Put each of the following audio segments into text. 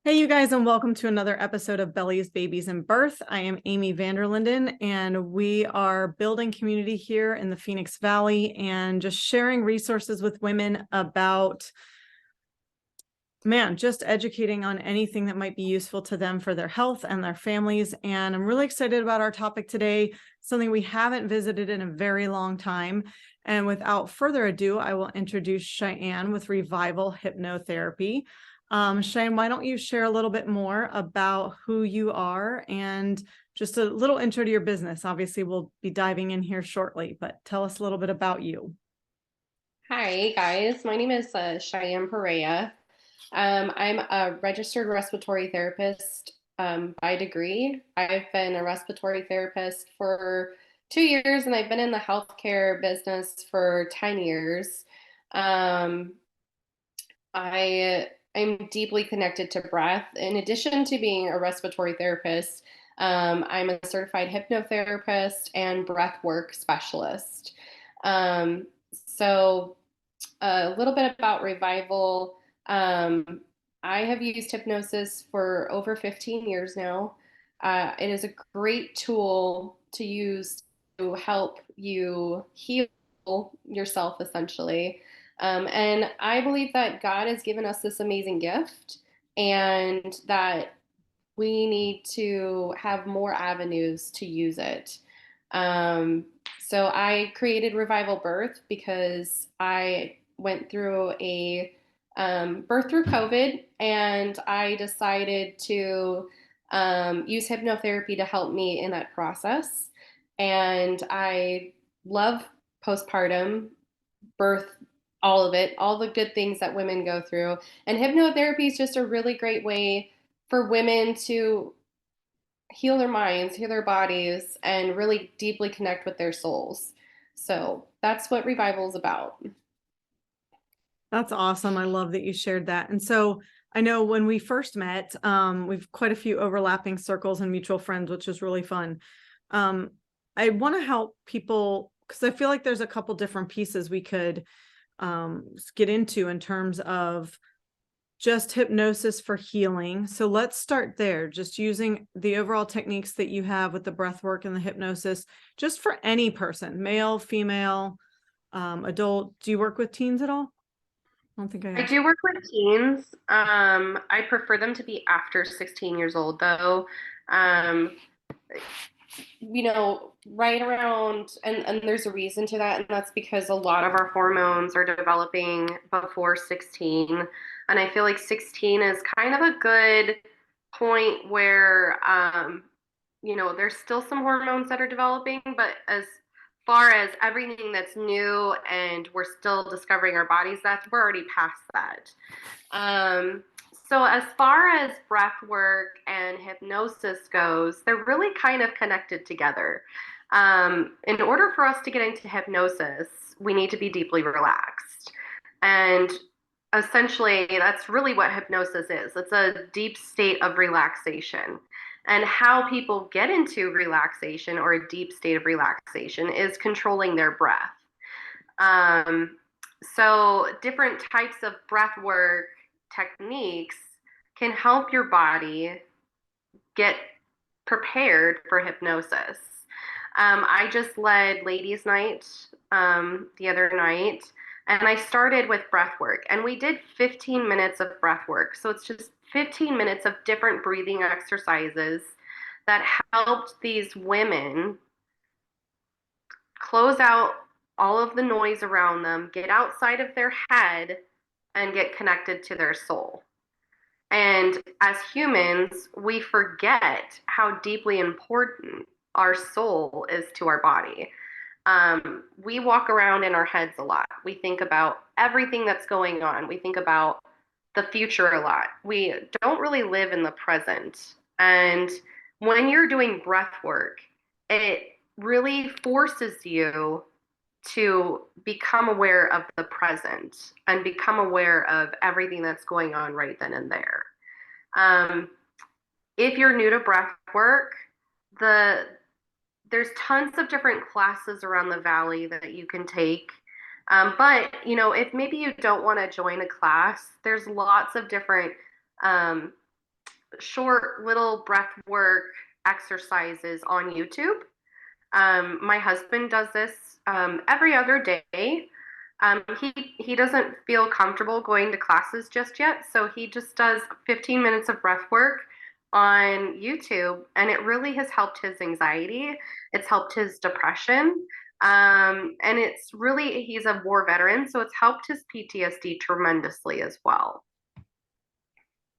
Hey, you guys, and welcome to another episode of Bellies, Babies, and Birth. I am Amy Vanderlinden, and we are building community here in the Phoenix Valley and just sharing resources with women about, just educating on anything that might be useful to them for their health and their families. And I'm really excited about our topic today, something we haven't visited in a very long time. And without further ado, I will introduce Chyanne with Revival Hypnotherapy. Cheyenne, why don't you share a little bit more about who you are and just a little intro to your business? Obviously, we'll be diving in here shortly, but tell us a little bit about you. Hi, guys. My name is Chyanne Perea. I'm a registered respiratory therapist by degree. I've been a respiratory therapist for 2 years, and I've been in the healthcare business for 10 years. Um, I'm deeply connected to breath. In addition to being a respiratory therapist, I'm a certified hypnotherapist and breath work specialist. Um, so a little bit about Revival. I have used hypnosis for over 15 years now. It is a great tool to use to help you heal yourself, essentially. And I believe that God has given us this amazing gift and that we need to have more avenues to use it. Um, so I created Revival Birth because I went through a birth through COVID, and I decided to use hypnotherapy to help me in that process. And I love postpartum birth, all of it, all the good things that women go through. And hypnotherapy is just a really great way for women to heal their minds, heal their bodies, and really deeply connect with their souls. So that's what Revival is about. That's awesome. I love that you shared that. And so I know when we first met, we've quite a few overlapping circles and mutual friends, which is really fun. Um, I want to help people because I feel like there's a couple different pieces we could get into in terms of just hypnosis for healing. So let's start there, just using the overall techniques that you have with the breath work and the hypnosis, just for any person, male, female, adult. Do you work with teens at all? I don't think I I asked. do work with teens. I prefer them to be after 16 years old, though. Um, right around, and there's a reason to that, and that's because a lot of our hormones are developing before 16. And I feel like 16 is kind of a good point where, there's still some hormones that are developing, but as far as everything that's new and we're still discovering our bodies, we're already past that. Um, so as far as breath work and hypnosis goes, they're really kind of connected together. In order for us to get into hypnosis, we need to be deeply relaxed. And essentially, that's really what hypnosis is. It's a deep state of relaxation. And how people get into relaxation or a deep state of relaxation is controlling their breath. Um, so, different types of breath work techniques can help your body get prepared for hypnosis. I just led ladies' night the other night, and I started with breath work, and we did 15 minutes of breath work. So it's just 15 minutes of different breathing exercises that helped these women close out all of the noise around them, get outside of their head, and get connected to their soul. And as humans, we forget how deeply important our soul is to our body. We walk around in our heads a lot. We think about everything that's going on. We think about the future a lot. We don't really live in the present. And when you're doing breath work, it really forces you to become aware of the present and become aware of everything that's going on right then and there. Um, if you're new to breath work, the there's tons of different classes around the valley that you can take. But if maybe you don't want to join a class, there's lots of different um, short little breath work exercises on YouTube. My husband does this every other day. He doesn't feel comfortable going to classes just yet, so he just does 15 minutes of breath work on YouTube, and it really has helped his anxiety. It's helped his depression. And it's really, he's a war veteran, so it's helped his PTSD tremendously as well.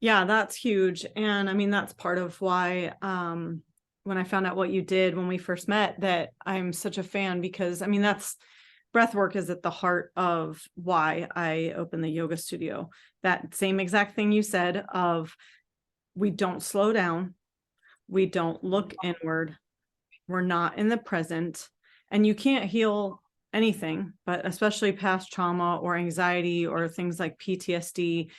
Yeah, that's huge. And I mean, that's part of why when I found out what you did when we first met, that I'm such a fan, because I mean, that's breath work is at the heart of why I opened the yoga studio. That same exact thing you said of, we don't slow down, we don't look inward, we're not in the present, and you can't heal anything, but especially past trauma or anxiety or things like PTSD,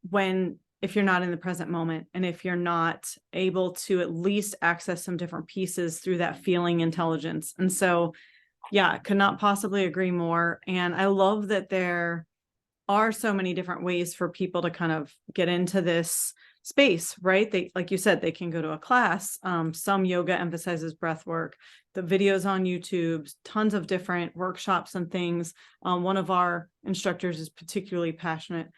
when if you're not in the present moment, and if you're not able to at least access some different pieces through that feeling intelligence. And so, yeah, could not possibly agree more. And I love that there are so many different ways for people to kind of get into this space, right? They, like you said, they can go to a class. Some yoga emphasizes breath work, the videos on YouTube, tons of different workshops and things. One of our instructors is particularly passionate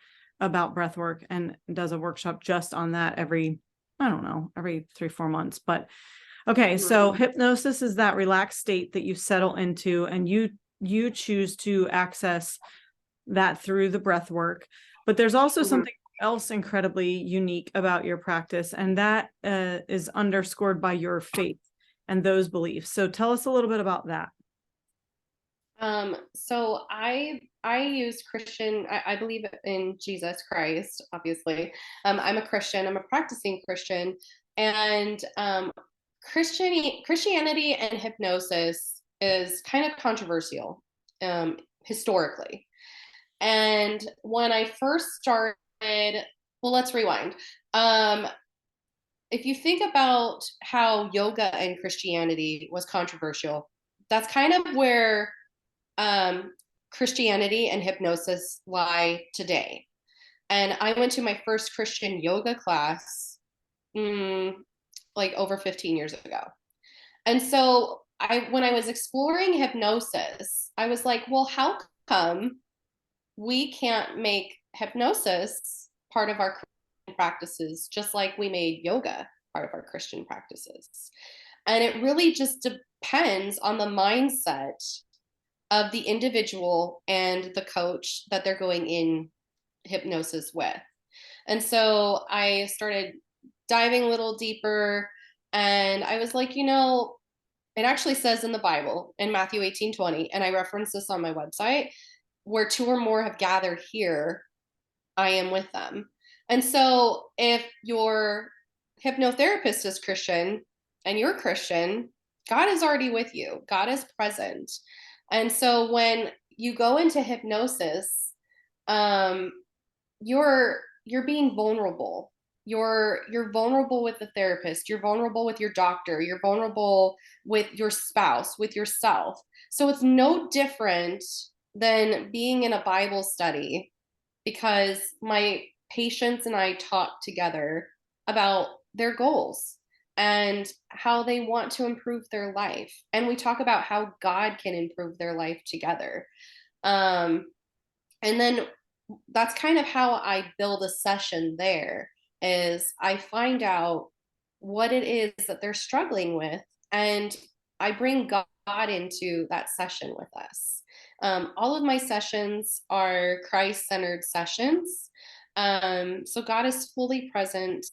about breath work and does a workshop just on that every, I don't know, every 3-4 months. But okay, so hypnosis is that relaxed state that you settle into, and you choose to access that through the breath work. But there's also something else incredibly unique about your practice, and that is underscored by your faith and those beliefs. So tell us a little bit about that. So I use Christian, I believe in Jesus Christ, obviously. I'm a Christian, I'm a practicing Christian, and Christianity and hypnosis is kind of controversial historically. And when I first started, well, let's rewind. If you think about how yoga and Christianity was controversial, that's kind of where Christianity and hypnosis lie today. And I went to my first Christian yoga class like over 15 years ago. And so when I was exploring hypnosis, I was like, well, how come we can't make hypnosis part of our Christian practices, just like we made yoga part of our Christian practices? And it really just depends on the mindset of the individual and the coach that they're going in hypnosis with. And so I started diving a little deeper, and I was like, it actually says in the Bible in Matthew 18:20, and I reference this on my website, where 2 or more have gathered here, I am with them. And so if your hypnotherapist is Christian and you're Christian, God is already with you. God is present. And so when you go into hypnosis, you're being vulnerable. You're vulnerable with the therapist. You're vulnerable with your doctor. You're vulnerable with your spouse, with yourself. So it's no different than being in a Bible study, because my patients and I talk together about their goals and how they want to improve their life. And we talk about how God can improve their life together. And then that's kind of how I build a session there, is I find out what it is that they're struggling with, and I bring God into that session with us. All of my sessions are Christ-centered sessions. So God is fully present,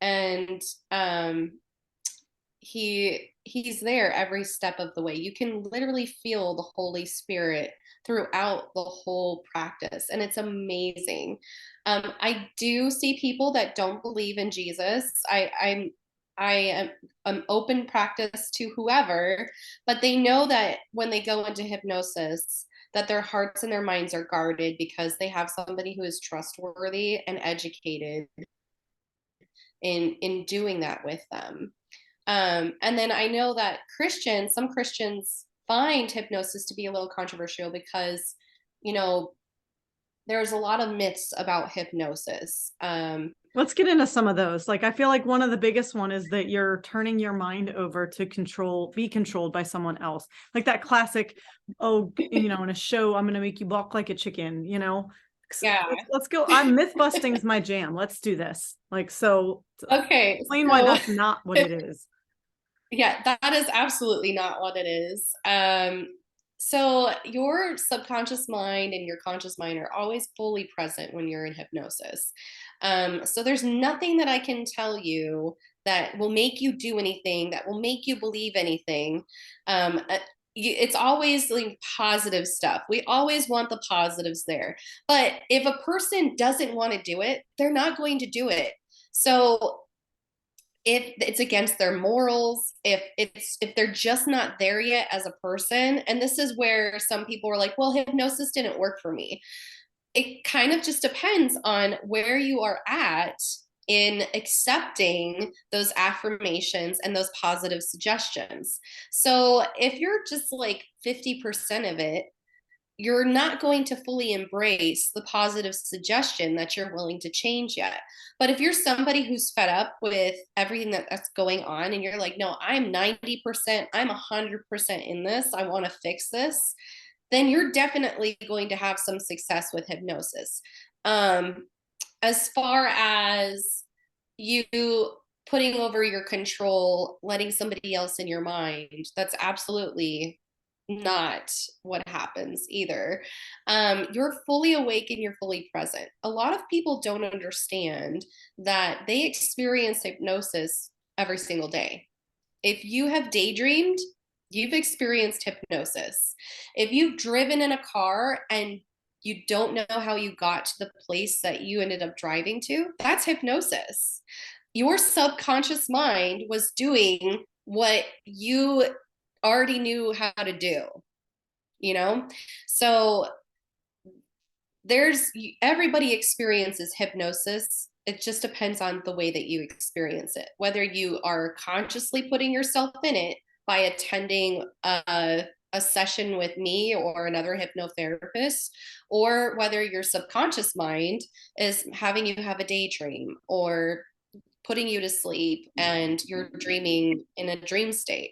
and he's there every step of the way. You can literally feel the Holy Spirit throughout the whole practice, and it's amazing. I do see people that don't believe in Jesus. I am open practice to whoever, but they know that when they go into hypnosis, that their hearts and their minds are guarded because they have somebody who is trustworthy and educated in doing that with them. And then I know that some Christians find hypnosis to be a little controversial because, you know, there's a lot of myths about hypnosis. Let's get into some of those. Like, I feel like one of the biggest one is that you're turning your mind over to be controlled by someone else. Like that classic, oh, in a show, I'm going to make you balk like a chicken, Yeah. Let's go. I'm myth busting's my jam. Let's do this. Like, so Okay. explain why So that's not what it is. yeah, that is absolutely not what it is. So your subconscious mind and your conscious mind are always fully present when you're in hypnosis. So there's nothing that I can tell you that will make you do anything, that will make you believe anything. It's always like positive stuff. We always want the positives there. But if a person doesn't want to do it, they're not going to do it. So if it's against their morals, if they're just not there yet as a person, and this is where some people are like, well, hypnosis didn't work for me. It kind of just depends on where you are at in accepting those affirmations and those positive suggestions. So if you're just like 50% of it, you're not going to fully embrace the positive suggestion that you're willing to change yet. But if you're somebody who's fed up with everything that's going on and you're like, no, I'm 90%, I'm 100% in this, I want to fix this, then you're definitely going to have some success with hypnosis. As far as you putting over your control, letting somebody else in your mind, that's absolutely not what happens either. You're fully awake and you're fully present. A lot of people don't understand that they experience hypnosis every single day. If you have daydreamed, you've experienced hypnosis. If you've driven in a car and you don't know how you got to the place that you ended up driving to, that's hypnosis. Your subconscious mind was doing what you already knew how to do, you know? So there's everybody experiences hypnosis. It just depends on the way that you experience it, whether you are consciously putting yourself in it by attending a session with me or another hypnotherapist, or whether your subconscious mind is having you have a daydream or putting you to sleep and you're dreaming in a dream state.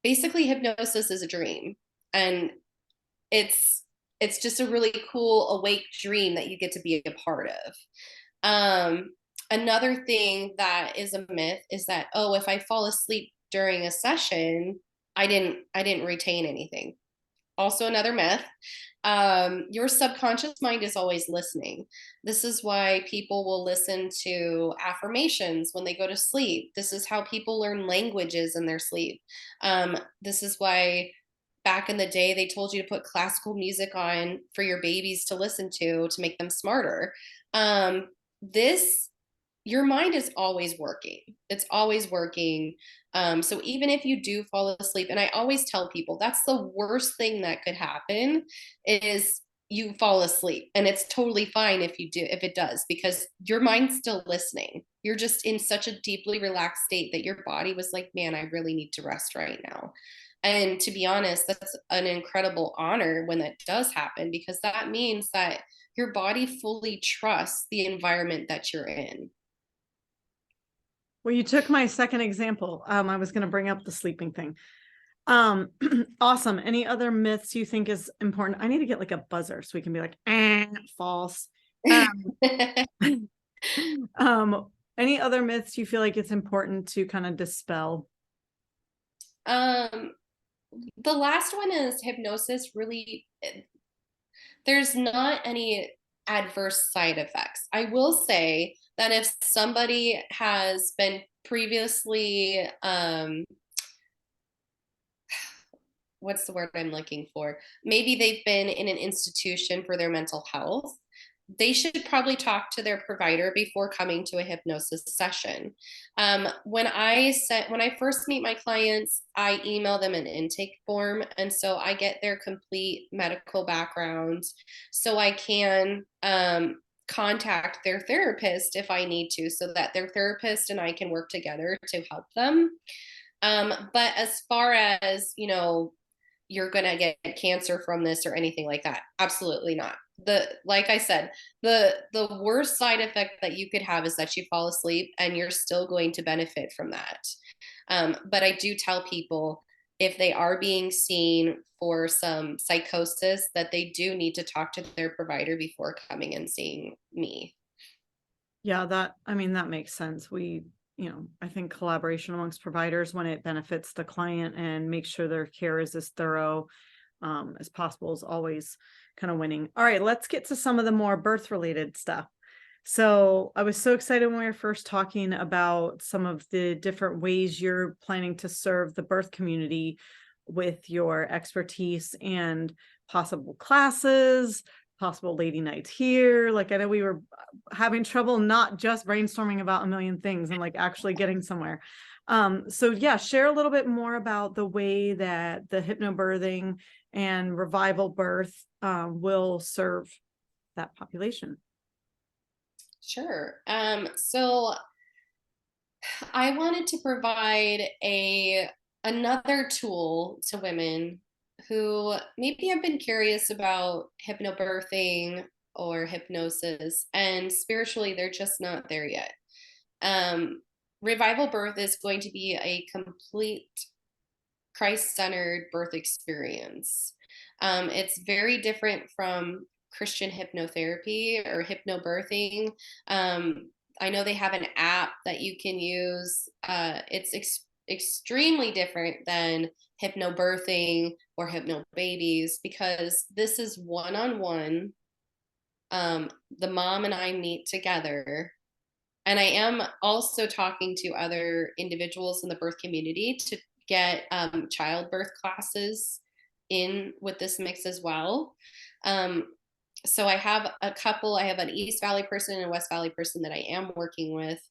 Basically, hypnosis is a dream, and it's it's just a really cool awake dream that you get to be a part of. um Another thing that is a myth is that, oh, if I fall asleep during a session, I didn't retain anything. Also another myth. Your subconscious mind is always listening. This is why people will listen to affirmations when they go to sleep. This is how people learn languages in their sleep. This is why back in the day they told you to put classical music on for your babies to listen to make them smarter. This Your mind is always working. It's always working. So even if you do fall asleep, and I always tell people that's the worst thing that could happen is you fall asleep. And it's totally fine if you do, if it does, because your mind's still listening. You're just in such a deeply relaxed state that your body was like, man, I really need to rest right now. And to be honest, that's an incredible honor when that does happen, because that means that your body fully trusts the environment that you're in. Well, you took my second example. I was going to bring up the sleeping thing. Awesome. Any other myths you think is important? I need to get like a buzzer so we can be like, false. Any other myths you feel like it's important to kind of dispel? um, the last one is hypnosis really, there's not any adverse side effects. I will say that if somebody has been previously what's the word I'm looking for? Maybe they've been in an institution for their mental health. They should probably talk to their provider before coming to a hypnosis session. When I first meet my clients, I email them an intake form, and so I get their complete medical background, so I can contact their therapist if I need to, so that their therapist and I can work together to help them. But as far as, you're going to get cancer from this or anything like that, absolutely not. like I said, the worst side effect that you could have is that you fall asleep, and you're still going to benefit from that. But I do tell people, if they are being seen for some psychosis, that they do need to talk to their provider before coming and seeing me. Yeah, that makes sense. I think collaboration amongst providers when it benefits the client and makes sure their care is as thorough as possible is always kind of winning. All right, let's get to some of the more birth related stuff. So I was so excited when we were first talking about some of the different ways you're planning to serve the birth community with your expertise and possible classes, possible lady nights here. Like, I know we were having trouble not just brainstorming about a million things and like actually getting somewhere. So yeah, share a little bit more about the way that the hypnobirthing and revival birth will serve that population. Sure. So I wanted to provide another tool to women who maybe have been curious about hypnobirthing or hypnosis, and spiritually they're just not there yet. Revival birth is going to be a complete Christ-centered birth experience. It's very different from Christian hypnotherapy or hypnobirthing. I know they have an app that you can use. It's extremely different than hypnobirthing or hypnobabies, because this is one-on-one. The mom and I meet together. And I am also talking to other individuals in the birth community to get childbirth classes in with this mix as well. So I have a couple. I have an East Valley person and a West Valley person that I am working with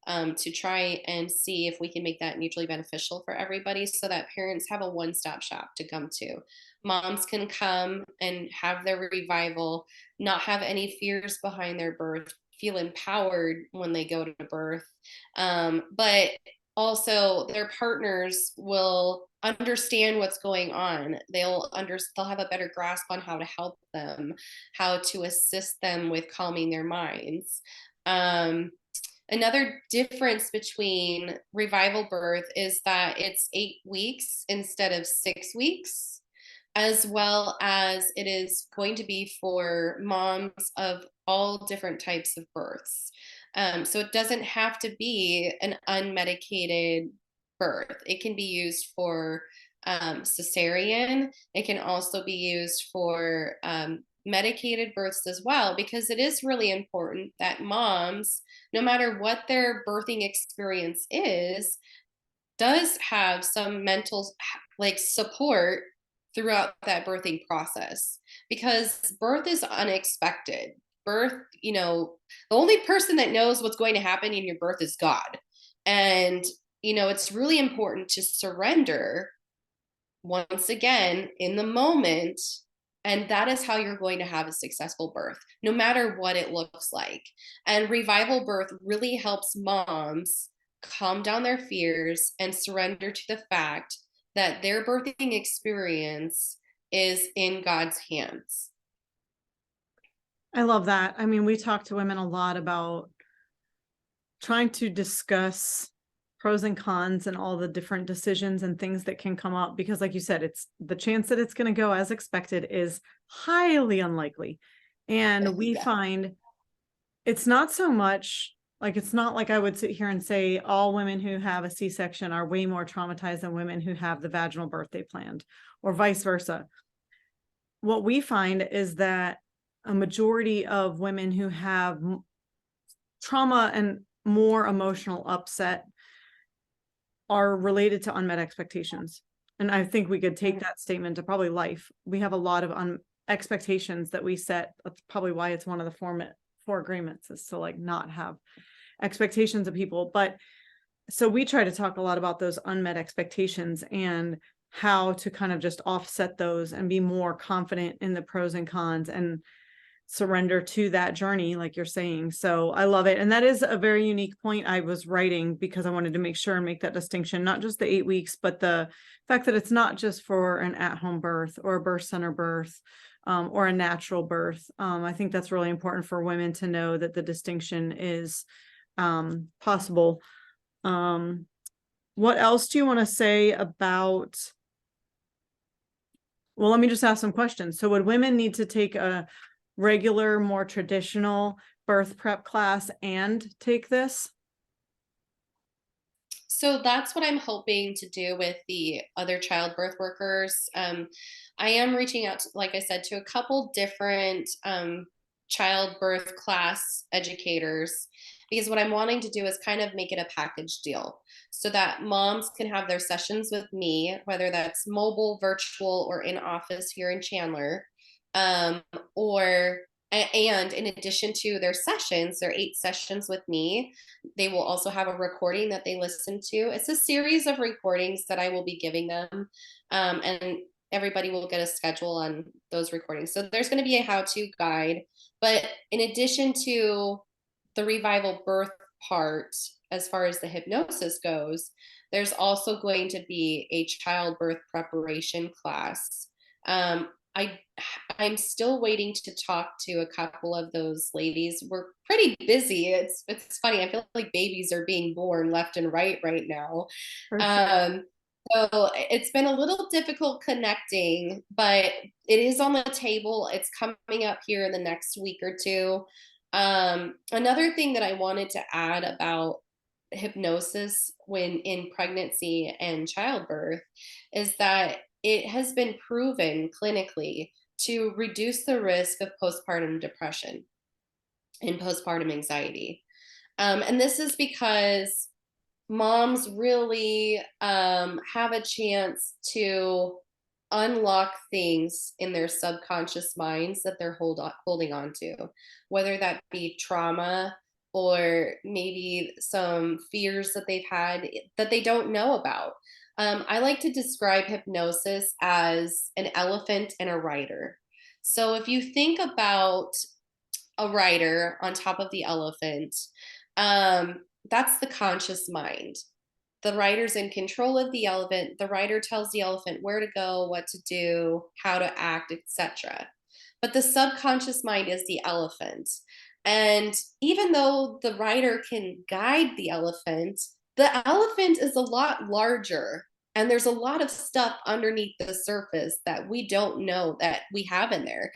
to try and see if we can make that mutually beneficial for everybody, so that parents have a one-stop shop to come to. Moms can come and have their revival, not have any fears behind their birth, feel empowered when they go to birth. But also their partners will understand what's going on. They'll have a better grasp on how to help them, how to assist them with calming their minds. Another difference between revival birth is that it's 8 weeks instead of 6 weeks, as well as it is going to be for moms of all different types of births. So it doesn't have to be an unmedicated birth. It can be used for cesarean. It can also be used for medicated births as well, because it is really important that moms, no matter what their birthing experience is, does have some mental like support throughout that birthing process, because birth is unexpected. Birth, the only person that knows what's going to happen in your birth is God. And it's really important to surrender once again in the moment. And that is how you're going to have a successful birth, no matter what it looks like. And revival birth really helps moms calm down their fears and surrender to the fact that their birthing experience is in God's hands. I love that. I mean, we talk to women a lot about trying to discuss pros and cons and all the different decisions and things that can come up, because like you said, it's the chance that it's going to go as expected is highly unlikely. And we find it's not so much like, it's not like I would sit here and say all women who have a C-section are way more traumatized than women who have the vaginal birth they planned, or vice versa. What we find is that a majority of women who have trauma and more emotional upset are related to unmet expectations. And I think we could take that statement to probably life. We have a lot of expectations that we set. That's probably why it's one of the four agreements, is to like not have expectations of people. But so we try to talk a lot about those unmet expectations and how to kind of just offset those and be more confident in the pros and cons and surrender to that journey, like you're saying. So I love it. And that is a very unique point I was writing, because I wanted to make sure and make that distinction, not just the 8 weeks, but the fact that it's not just for an at-home birth or a birth center birth, or a natural birth. I think that's really important for women to know, that the distinction is possible. What else do you want to say about, well, let me just ask some questions. So would women need to take a regular, more traditional birth prep class and take this? So that's what I'm hoping to do with the other childbirth workers. I am reaching out, to, like I said, to a couple different childbirth class educators, because what I'm wanting to do is kind of make it a package deal so that moms can have their sessions with me, whether that's mobile, virtual, or in office here in Chandler. Um, or and in addition to their sessions, their 8 sessions with me, they will also have a recording that they listen to. It's a series of recordings that I will be giving them. And everybody will get a schedule on those recordings. So there's going to be a how-to guide. But in addition to the revival birth part, as far as the hypnosis goes, there's also going to be a childbirth preparation class. I I'm still waiting to talk to a couple of those ladies. We're pretty busy. It's funny. I feel like babies are being born left and right now. For sure. Um, so it's been a little difficult connecting, but it is on the table. It's coming up here in the next week or two. Another thing that I wanted to add about hypnosis when in pregnancy and childbirth is that it has been proven clinically to reduce the risk of postpartum depression and postpartum anxiety. And this is because moms really have a chance to unlock things in their subconscious minds that they're holding on to, whether that be trauma or maybe some fears that they've had that they don't know about. I like to describe hypnosis as an elephant and a rider. So if you think about a rider on top of the elephant, that's the conscious mind. The rider's in control of the elephant. The rider tells the elephant where to go, what to do, how to act, etc. But the subconscious mind is the elephant. And even though the rider can guide the elephant is a lot larger. And there's a lot of stuff underneath the surface that we don't know that we have in there.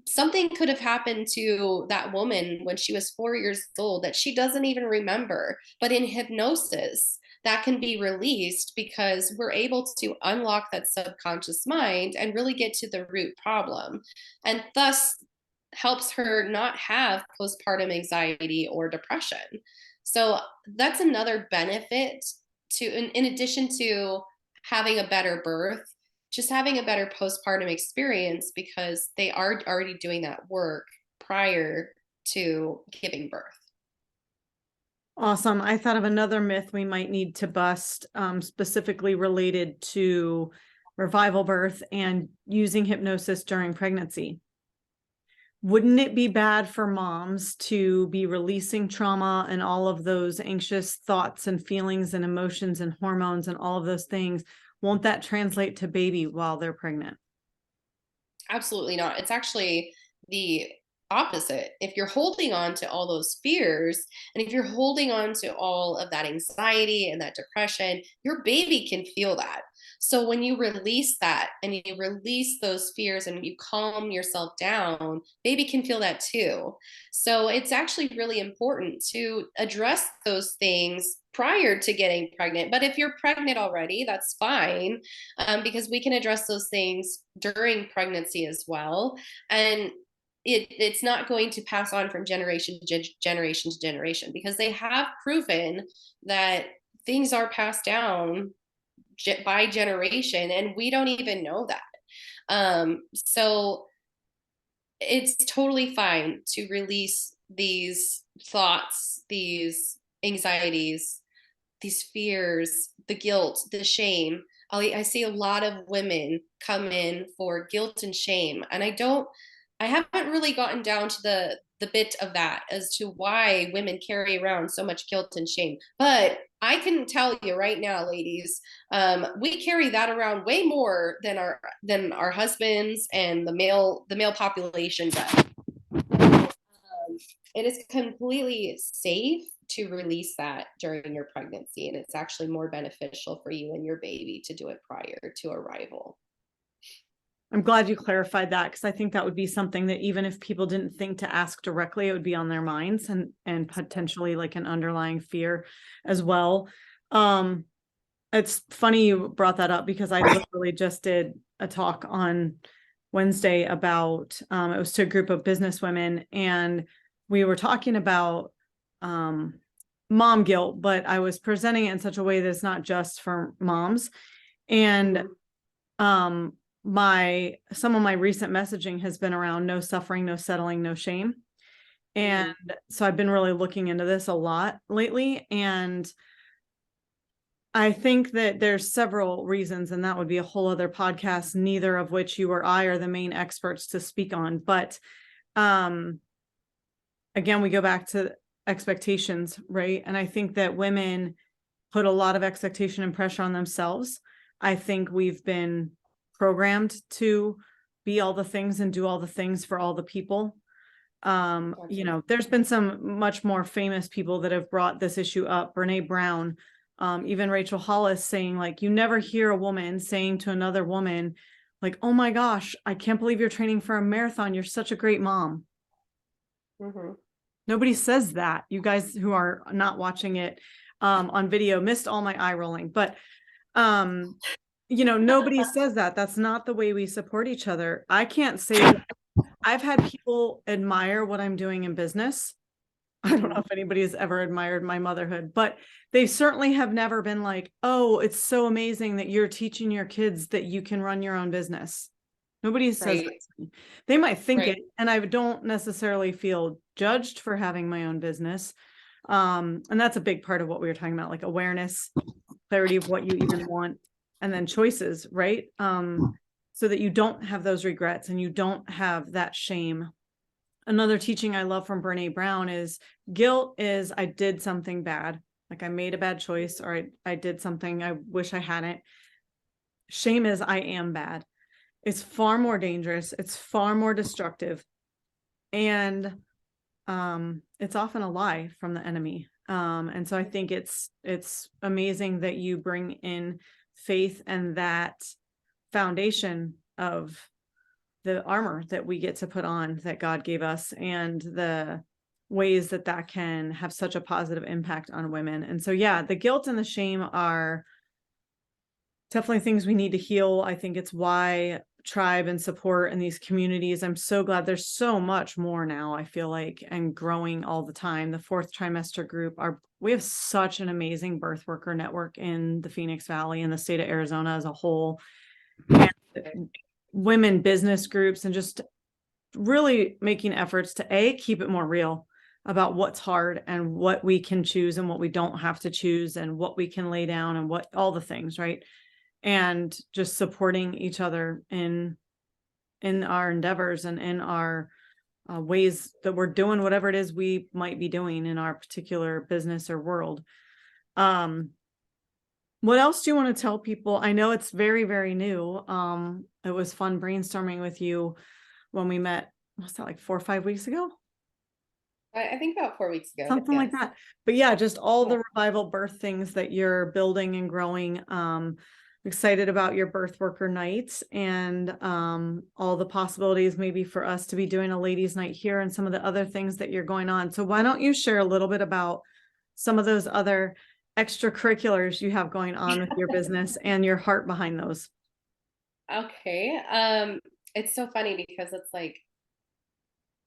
Something could have happened to that woman when she was 4 years old that she doesn't even remember. But in hypnosis, that can be released because we're able to unlock that subconscious mind and really get to the root problem, and thus helps her not have postpartum anxiety or depression. So that's another benefit to, in addition to having a better birth, just having a better postpartum experience because they are already doing that work prior to giving birth. Awesome. I thought of another myth we might need to bust, specifically related to revival birth and using hypnosis during pregnancy. Wouldn't it be bad for moms to be releasing trauma and all of those anxious thoughts and feelings and emotions and hormones and all of those things? Won't that translate to baby while they're pregnant? Absolutely not. It's actually the opposite. If you're holding on to all those fears, and if you're holding on to all of that anxiety and that depression, your baby can feel that. So when you release that and you release those fears and you calm yourself down, baby can feel that too. So it's actually really important to address those things prior to getting pregnant. But if you're pregnant already, that's fine, because we can address those things during pregnancy as well. And it's not going to pass on from generation to generation because they have proven that things are passed down by generation and we don't even know that. So it's totally fine to release these thoughts, these anxieties, these fears, the guilt, the shame. I see a lot of women come in for guilt and shame, and I haven't really gotten down to the bit of that as to why women carry around so much guilt and shame. But I can tell you right now, ladies, we carry that around way more than our husbands and the male population does. It is completely safe to release that during your pregnancy, and it's actually more beneficial for you and your baby to do it prior to arrival. I'm glad you clarified that, because I think that would be something that even if people didn't think to ask directly, it would be on their minds, and potentially like an underlying fear as well. It's funny you brought that up, because I literally just did a talk on Wednesday about it was to a group of business women, and we were talking about mom guilt, but I was presenting it in such a way that it's not just for moms. And some of my recent messaging has been around no suffering, no settling, no shame. And so I've been really looking into this a lot lately. And I think that there's several reasons, and that would be a whole other podcast, neither of which you or I are the main experts to speak on. But again, we go back to expectations, right? And I think that women put a lot of expectation and pressure on themselves. I think we've been programmed to be all the things and do all the things for all the people. You know, there's been some much more famous people that have brought this issue up. Brene Brown, even Rachel Hollis, saying like, you never hear a woman saying to another woman, like, oh my gosh, I can't believe you're training for a marathon. You're such a great mom. Nobody says that. You guys who are not watching it on video missed all my eye rolling, but you know, nobody says that. That's not the way we support each other. I can't say that. I've had people admire what I'm doing in business. I don't know if anybody has ever admired my motherhood, but they certainly have never been like, oh, it's so amazing that you're teaching your kids that you can run your own business. Nobody says that to me. They might think it, and I don't necessarily feel judged for having my own business. And that's a big part of what we were talking about, like awareness, clarity of what you even want, and then choices, right? So that you don't have those regrets and you don't have that shame. Another teaching I love from Brene Brown is guilt is I did something bad, like I made a bad choice, or I did something I wish I hadn't. Shame is I am bad. It's far more dangerous. It's far more destructive. And it's often a lie from the enemy. And so I think it's amazing that you bring in faith and that foundation of the armor that we get to put on that God gave us, and the ways that that can have such a positive impact on women. And so, yeah, the guilt and the shame are definitely things we need to heal. I think it's why tribe and support in these communities, I'm so glad there's so much more now, I feel like, and growing all the time. The fourth trimester group, we have such an amazing birth worker network in the Phoenix Valley and the state of Arizona as a whole. And women business groups, and just really making efforts to keep it more real about what's hard and what we can choose and what we don't have to choose, and what we can lay down, and what all the things, right? And just supporting each other in our endeavors and in our ways that we're doing whatever it is we might be doing in our particular business or world. What else do you want to tell people? I know it's very, very new. It was fun brainstorming with you when we met. Was that like 4 or 5 weeks ago? I think about 4 weeks ago. Something like that. But yeah, just all the revival birth things that you're building and growing. Excited about your birth worker nights, and all the possibilities maybe for us to be doing a ladies' night here, and some of the other things that you're going on. So why don't you share a little bit about some of those other extracurriculars you have going on with your business and your heart behind those? Okay. It's so funny because it's like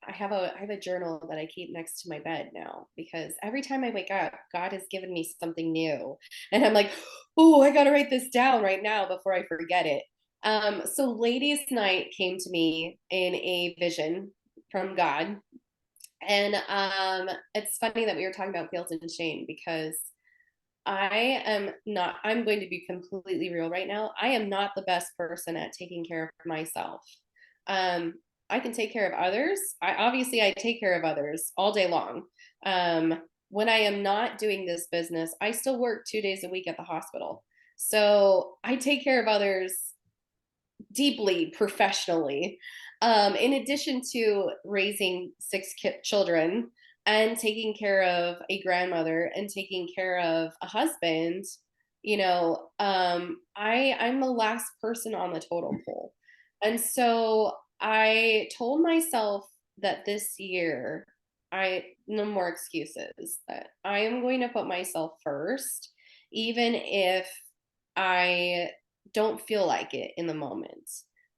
I have a journal that I keep next to my bed now, because every time I wake up, God has given me something new. And I'm like, oh, I gotta write this down right now before I forget it. So ladies' night came to me in a vision from God. And it's funny that we were talking about guilt and shame, because I'm going to be completely real right now. I am not the best person at taking care of myself. I can take care of others. I take care of others all day long. When I am not doing this business, I still work 2 days a week at the hospital. So I take care of others deeply professionally. In addition to raising children and taking care of a grandmother and taking care of a husband, I'm the last person on the totem pole. And so I told myself that this year, no more excuses, that I am going to put myself first, even if I don't feel like it in the moment.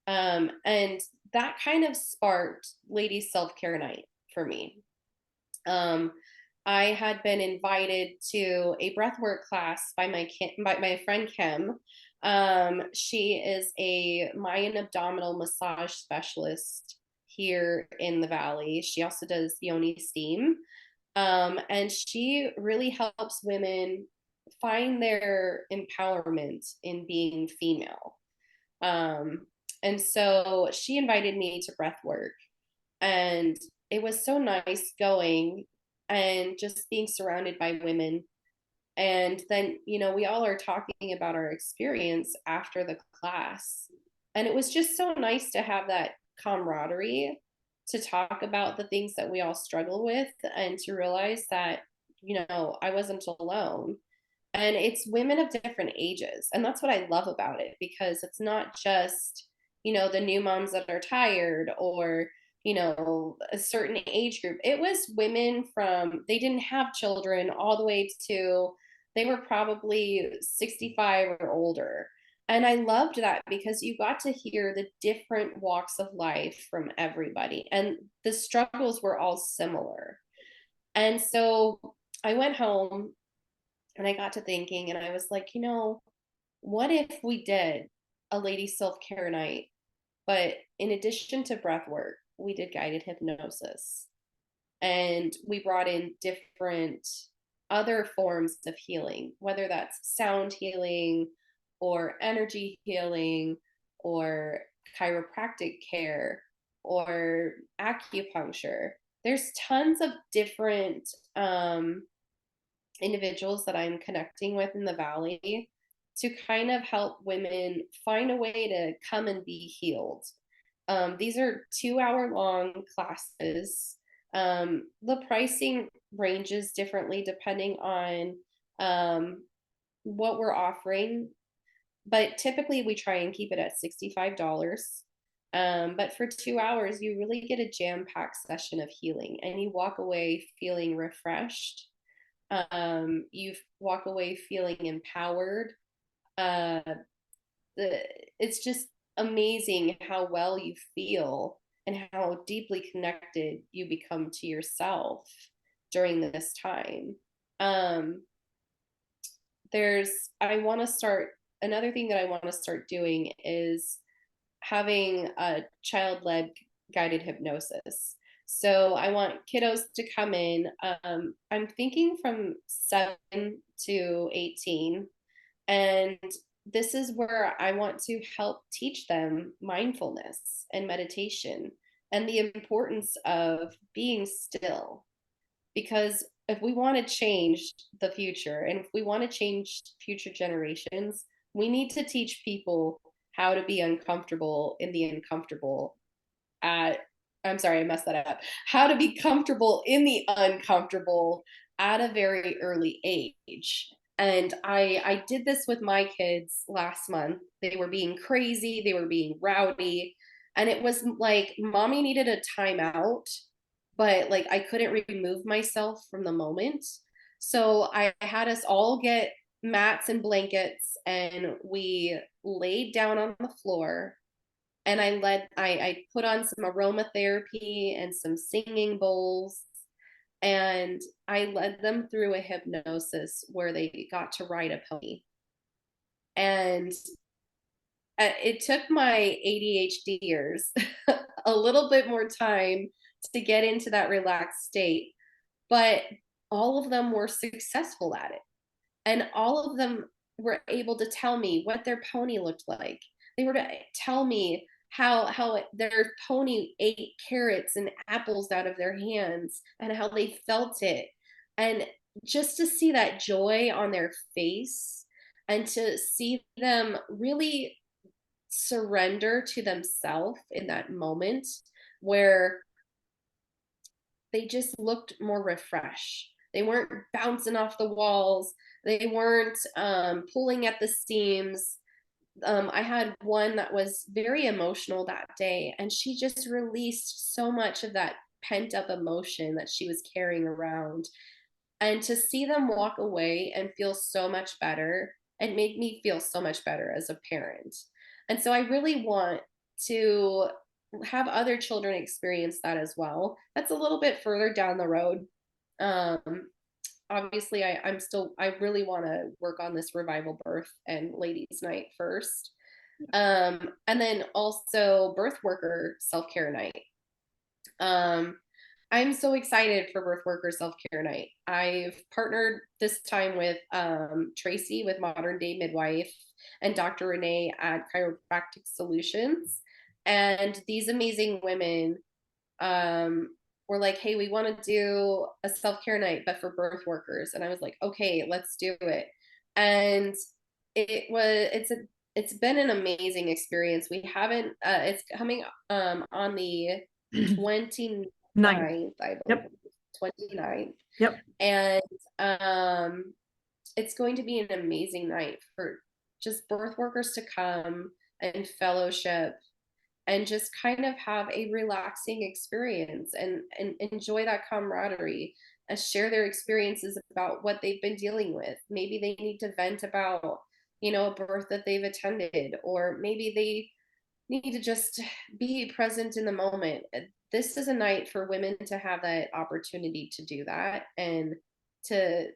And that kind of sparked Ladies Self Care Night for me. Um, I had been invited to a breathwork class by my friend Kim. She is a Mayan abdominal massage specialist here in the Valley. She also does yoni steam. And she really helps women find their empowerment in being female. And so she invited me to breath work, and it was so nice going and just being surrounded by women. And then, we all are talking about our experience after the class. And it was just so nice to have that camaraderie to talk about the things that we all struggle with and to realize that, I wasn't alone. And it's women of different ages. And that's what I love about it, because it's not just, the new moms that are tired, or, a certain age group. It was women from, they didn't have children, all the way to, they were probably 65 or older. And I loved that because you got to hear the different walks of life from everybody. And the struggles were all similar. And so I went home and I got to thinking, and I was like, what if we did a lady self care night, but in addition to breath work, we did guided hypnosis, and we brought in different other forms of healing, whether that's sound healing or energy healing or chiropractic care or acupuncture. There's tons of different individuals that I'm connecting with in the Valley to kind of help women find a way to come and be healed. These are 2 hour long classes. The pricing ranges differently depending on what we're offering, but typically we try and keep it at $65. But for 2 hours, you really get a jam-packed session of healing, and you walk away feeling refreshed. You walk away feeling empowered. Uh, it's just amazing how well you feel and how deeply connected you become to yourself during this time. Um, I want to start, another thing that I want to start doing is having a child-led guided hypnosis. So I want kiddos to come in. I'm thinking from 7 to 18. And this is where I want to help teach them mindfulness and meditation and the importance of being still. Because if we want to change the future, and if we want to change future generations, we need to teach people how to be uncomfortable in the uncomfortable at I'm sorry, I messed that up. How to be comfortable in the uncomfortable at a very early age. And I did this with my kids last month. They were being crazy, they were being rowdy, and it was like mommy needed a timeout, but like I couldn't remove myself from the moment. So I had us all get mats and blankets, and we laid down on the floor, and I put on some aromatherapy and some singing bowls, and I led them through a hypnosis where they got to ride a pony. And it took my ADHDers a little bit more time to get into that relaxed state, but all of them were successful at it. And all of them were able to tell me what their pony looked like. They were to tell me how their pony ate carrots and apples out of their hands and how they felt it. And just to see that joy on their face and to see them really surrender to themselves in that moment where they just looked more refreshed. They weren't bouncing off the walls. They weren't pulling at the seams. I had one that was very emotional that day, and she just released so much of that pent up emotion that she was carrying around. And to see them walk away and feel so much better, it made me feel so much better as a parent. And so I really want to have other children experience that as well. That's a little bit further down the road. Um, Obviously, I really want to work on this revival birth and ladies night first. And then also birth worker self-care night. um, I'm so excited for birth worker self-care night. I've partnered this time with Tracy with Modern Day Midwife and Dr. Renee at Chiropractic Solutions, and these amazing women were like, hey, we want to do a self-care night, but for birth workers. And I was like, okay, let's do it. And it's been an amazing experience. We haven't, it's coming on the 29th, Ninth. I believe, Yep. 29th. Yep. And it's going to be an amazing night for just birth workers to come and fellowship and just kind of have a relaxing experience and enjoy that camaraderie and share their experiences about what they've been dealing with. Maybe they need to vent about, a birth that they've attended, or maybe they need to just be present in the moment. This is a night for women to have that opportunity to do that and to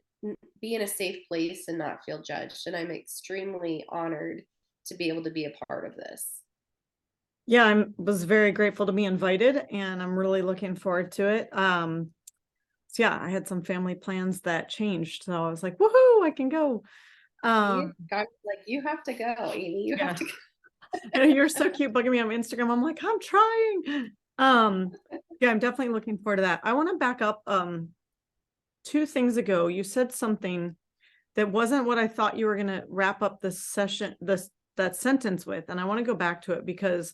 be in a safe place and not feel judged. And I'm extremely honored to be able to be a part of this. Yeah, was very grateful to be invited, and I'm really looking forward to it. So yeah, I had some family plans that changed, so I was like, woohoo, I can go. You got like, you have to go, Amy. You have to go. You're so cute bugging me on Instagram. I'm like, I'm trying. Yeah, I'm definitely looking forward to that. I want to back up 2 things ago. You said something that wasn't what I thought you were gonna wrap up this session, that sentence with, and I want to go back to it because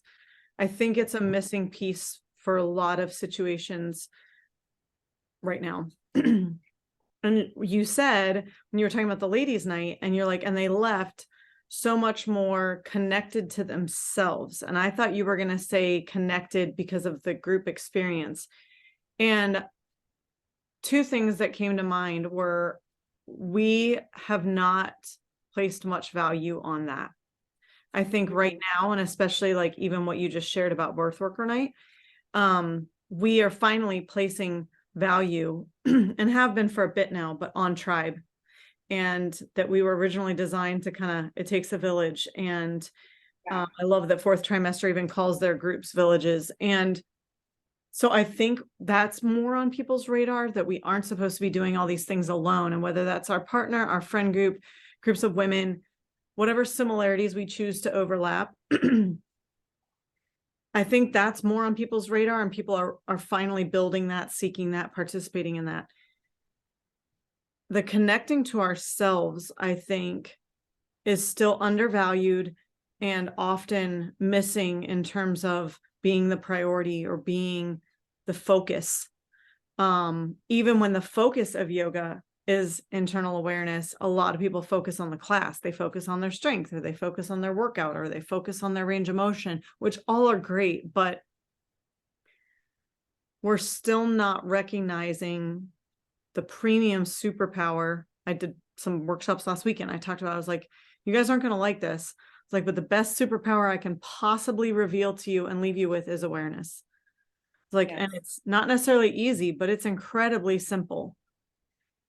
I think it's a missing piece for a lot of situations right now. And you said when you were talking about the ladies' night, and you're like, and they left so much more connected to themselves. And I thought you were going to say connected because of the group experience. And 2 things that came to mind were, we have not placed much value on that. I think right now, and especially like even what you just shared about birth worker night, we are finally placing value and have been for a bit now, but on tribe. And that we were originally designed to kind of, it takes a village. And I love that 4th trimester even calls their groups villages. And so I think that's more on people's radar, that we aren't supposed to be doing all these things alone. And whether that's our partner, our friend group, groups of women, whatever similarities we choose to overlap, I think that's more on people's radar, and people are finally building that, seeking that, participating in that. The connecting to ourselves, I think, is still undervalued and often missing in terms of being the priority or being the focus. Even when the focus of yoga is internal awareness, a lot of people focus on the class. They focus on their strength, or they focus on their workout, or they focus on their range of motion, which all are great, but we're still not recognizing the premium superpower. I did some workshops last weekend. I talked about, I was like, you guys aren't going to like this. It's like, but the best superpower I can possibly reveal to you and leave you with is awareness. It's like, yes. And it's not necessarily easy, but it's incredibly simple.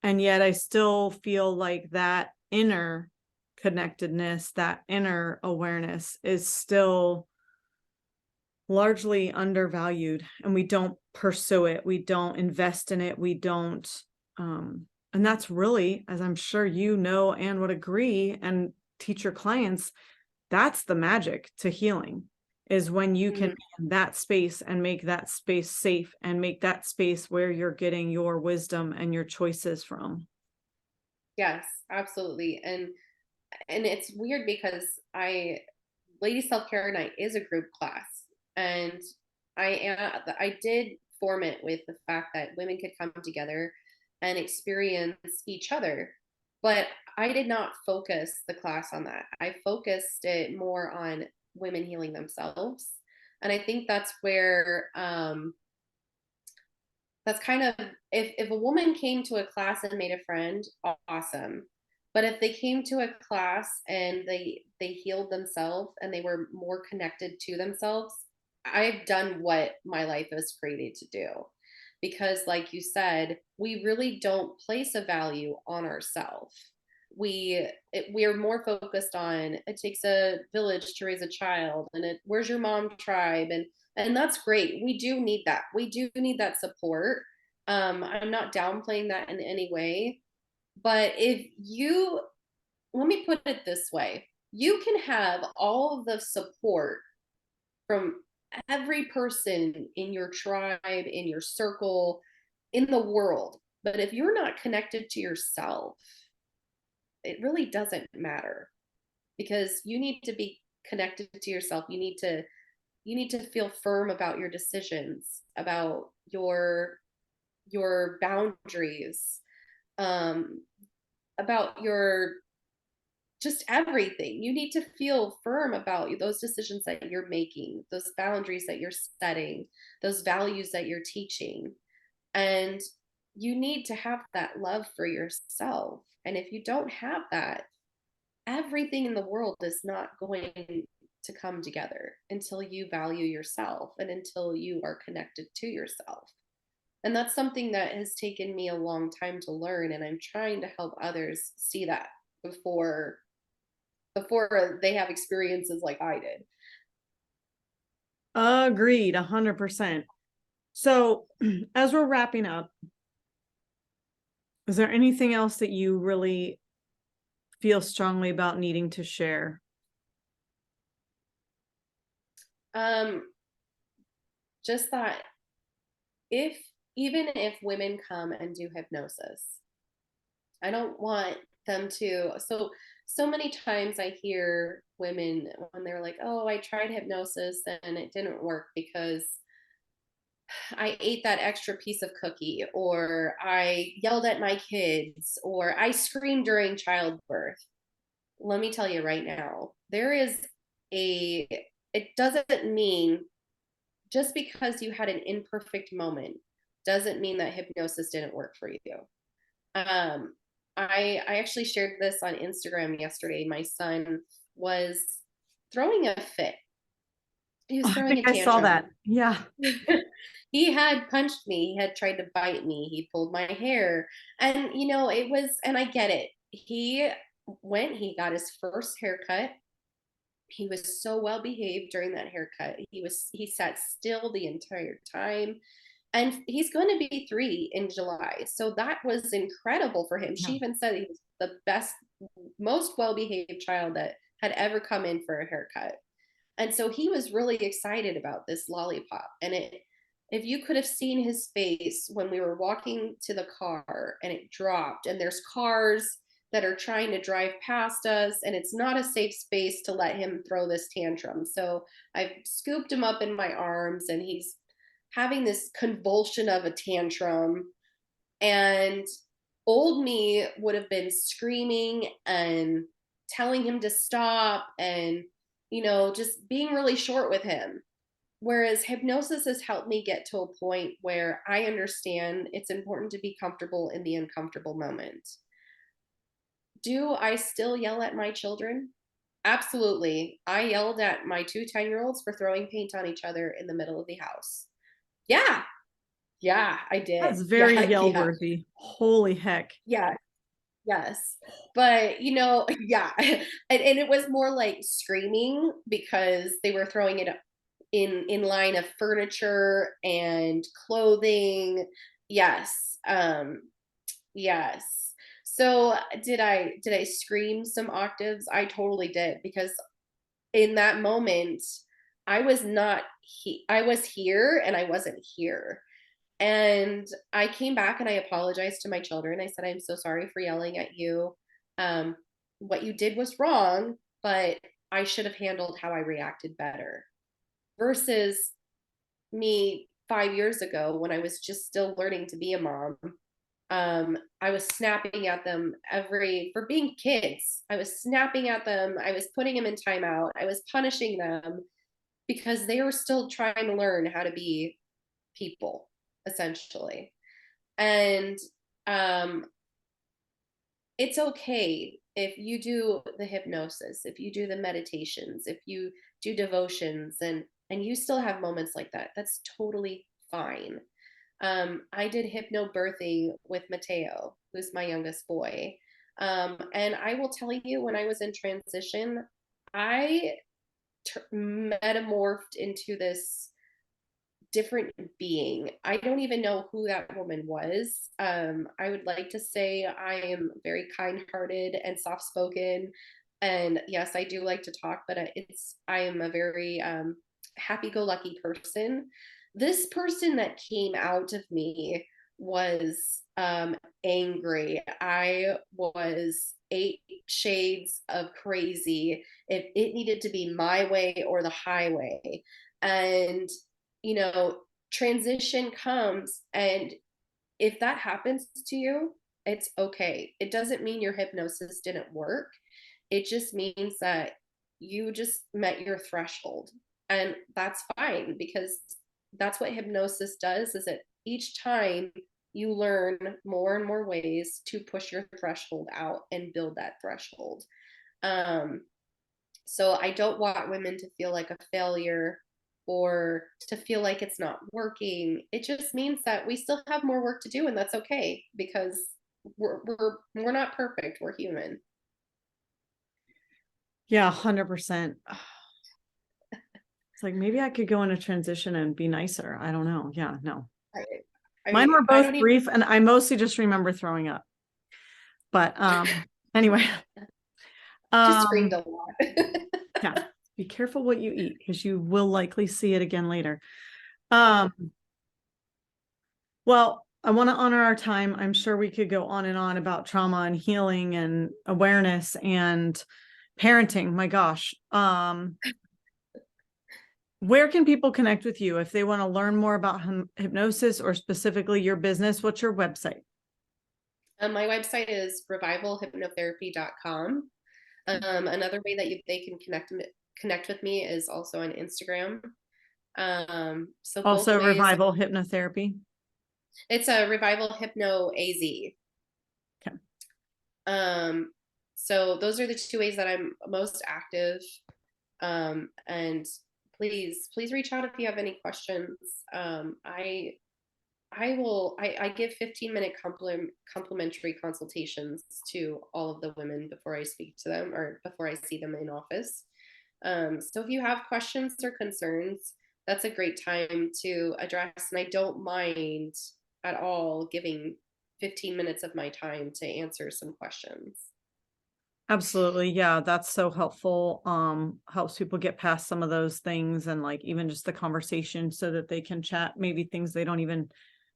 And yet I still feel like that inner connectedness, that inner awareness is still largely undervalued, and we don't pursue it. We don't invest in it. We don't, and that's really, as I'm sure you know and would agree and teach your clients, that's the magic to healing, is when you can Mhm. be in that space and make that space safe and make that space where you're getting your wisdom and your choices from. Yes, absolutely. And it's weird because I Lady Self Care Night is a group class, and I did form it with the fact that women could come together and experience each other, but I did not focus the class on that. I focused it more on women healing themselves, and I think that's kind of, if a woman came to a class and made a friend, awesome. But if they came to a class and they healed themselves and they were more connected to themselves, I've done what my life was created to do. Because like you said, we really don't place a value on ourselves. We are more focused on, it takes a village to raise a child, and where's your mom tribe, and that's great. We do need that. We do need that support. I'm not downplaying that in any way. But if you, let me put it this way, you can have all of the support from every person in your tribe, in your circle, in the world. But if you're not connected to yourself, it really doesn't matter, because you need to be connected to yourself. You need to feel firm about your decisions, about your boundaries, um, about your just everything. You need to feel firm about those decisions that you're making, those boundaries that you're setting, those values that you're teaching. And you need to have that love for yourself. And if you don't have that, everything in the world is not going to come together until you value yourself and until you are connected to yourself. And that's something that has taken me a long time to learn, and I'm trying to help others see that before they have experiences like I did. Agreed, 100%. So, as we're wrapping up, is there anything else that you really feel strongly about needing to share? Um, just that, if even if women come and do hypnosis, I don't want them to. So many times I hear women when they're like, "Oh, I tried hypnosis and it didn't work because I ate that extra piece of cookie, or I yelled at my kids, or I screamed during childbirth." Let me tell you right now, a, it doesn't mean, just because you had an imperfect moment doesn't mean that hypnosis didn't work for you. Um, I actually shared this on Instagram yesterday. My son was throwing a fit. He was Oh, I throwing think a I saw tantrum. that. Yeah. He had punched me. He had tried to bite me. He pulled my hair. And, it was, and I get it. He got his first haircut. He was so well behaved during that haircut. He sat still the entire time. And he's going to be 3 in July. So that was incredible for him. She Yeah. even said he was the best, most well behaved child that had ever come in for a haircut. And so he was really excited about this lollipop. And if you could have seen his face when we were walking to the car and it dropped, and there's cars that are trying to drive past us, and it's not a safe space to let him throw this tantrum. So I scooped him up in my arms, and he's having this convulsion of a tantrum. And old me would have been screaming and telling him to stop, and just being really short with him. Whereas hypnosis has helped me get to a point where I understand it's important to be comfortable in the uncomfortable moment. Do I still yell at my children? Absolutely. I yelled at my 2 10-year-olds for throwing paint on each other in the middle of the house. Yeah. Yeah, I That's did. very Yeah, yell yeah. worthy. Holy heck. Yeah, yes. But, yeah. And it was more like screaming because they were throwing it in line of furniture and clothing. Yes. Yes. So did I scream some octaves? I totally did, because in that moment I was not I was here and I wasn't here. And I came back and I apologized to my children. I said, I'm so sorry for yelling at you. Um, what you did was wrong, but I should have handled how I reacted better. Versus me 5 years ago when I was just still learning to be a mom. I was snapping at them for being kids. I was snapping at them. I was putting them in timeout. I was punishing them because they were still trying to learn how to be people, essentially. And um, it's okay if you do the hypnosis, if you do the meditations, if you do devotions, and you still have moments like that. That's totally fine. I did hypnobirthing with Mateo, who's my youngest boy. And I will tell you, when I was in transition, I metamorphed into this different being. I don't even know who that woman was. I would like to say I am very kind-hearted and soft-spoken, and yes, I do like to talk, but I am a very happy-go-lucky person. This person that came out of me was angry. I was 8 shades of crazy. If it needed to be my way or the highway. And transition comes, and if that happens to you, it's okay. It doesn't mean your hypnosis didn't work. It just means that you just met your threshold, and that's fine, because that's what hypnosis does, is that each time you learn more and more ways to push your threshold out and build that threshold. um so I don't want women to feel like a failure or to feel like it's not working. It just means that we still have more work to do, and that's okay, because we're not perfect. We're human. Yeah, 100%. It's like, maybe I could go in a transition and be nicer. I don't know. Yeah, no. Mine were I both don't even brief, and I mostly just remember throwing up. But anyway. just screamed a lot. Yeah, be careful what you eat, because you will likely see it again later. Well, I want to honor our time. I'm sure we could go on and on about trauma and healing and awareness and parenting. My gosh. Where can people connect with you if they want to learn more about hypnosis, or specifically your business? What's your website? My website is revivalhypnotherapy.com. Another way that they can connect with me is also on Instagram. So both Also, ways. Revival Hypnotherapy. It's a Revival Hypno AZ. Okay. So those are the two ways that I'm most active. And please reach out if you have any questions. I give 15-minute complimentary consultations to all of the women before I speak to them, or before I see them in office. So if you have questions or concerns, that's a great time to address. And I don't mind at all giving 15 minutes of my time to answer some questions. Absolutely. Yeah, that's so helpful. Helps people get past some of those things, and like even just the conversation, so that they can chat maybe things they don't even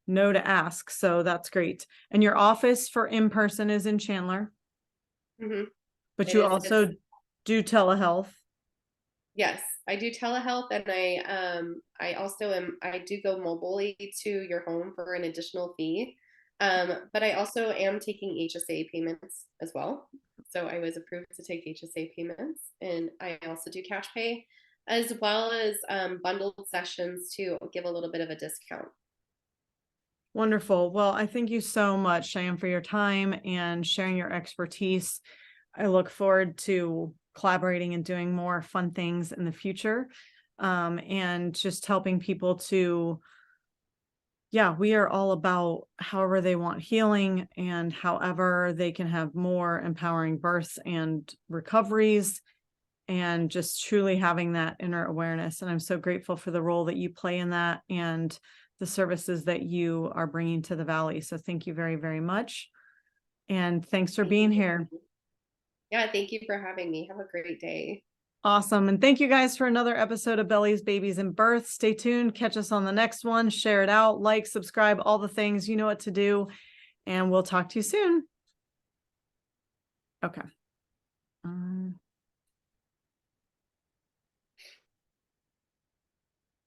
know to ask. So that's great. And your office for in-person is in Chandler, Mm-hmm. but you also do telehealth. Yes, I do telehealth, and I do go mobilely to your home for an additional fee. But I also am taking HSA payments as well. So I was approved to take HSA payments, and I also do cash pay, as well as bundled sessions to give a little bit of a discount. Wonderful. Well, I thank you so much, Chyanne, for your time and sharing your expertise. I look forward to collaborating and doing more fun things in the future. And just helping people to, yeah, we are all about however they want healing, and however they can have more empowering births and recoveries, and just truly having that inner awareness. And I'm so grateful for the role that you play in that, and the services that you are bringing to the Valley. So thank you very, very much. And thanks for being here. Yeah, thank you for having me. Have a great day. Awesome. And thank you guys for another episode of Bellies, Babies, and Birth. Stay tuned. Catch us on the next one. Share it out, like, subscribe, all the things. You know what to do. And we'll talk to you soon. Okay.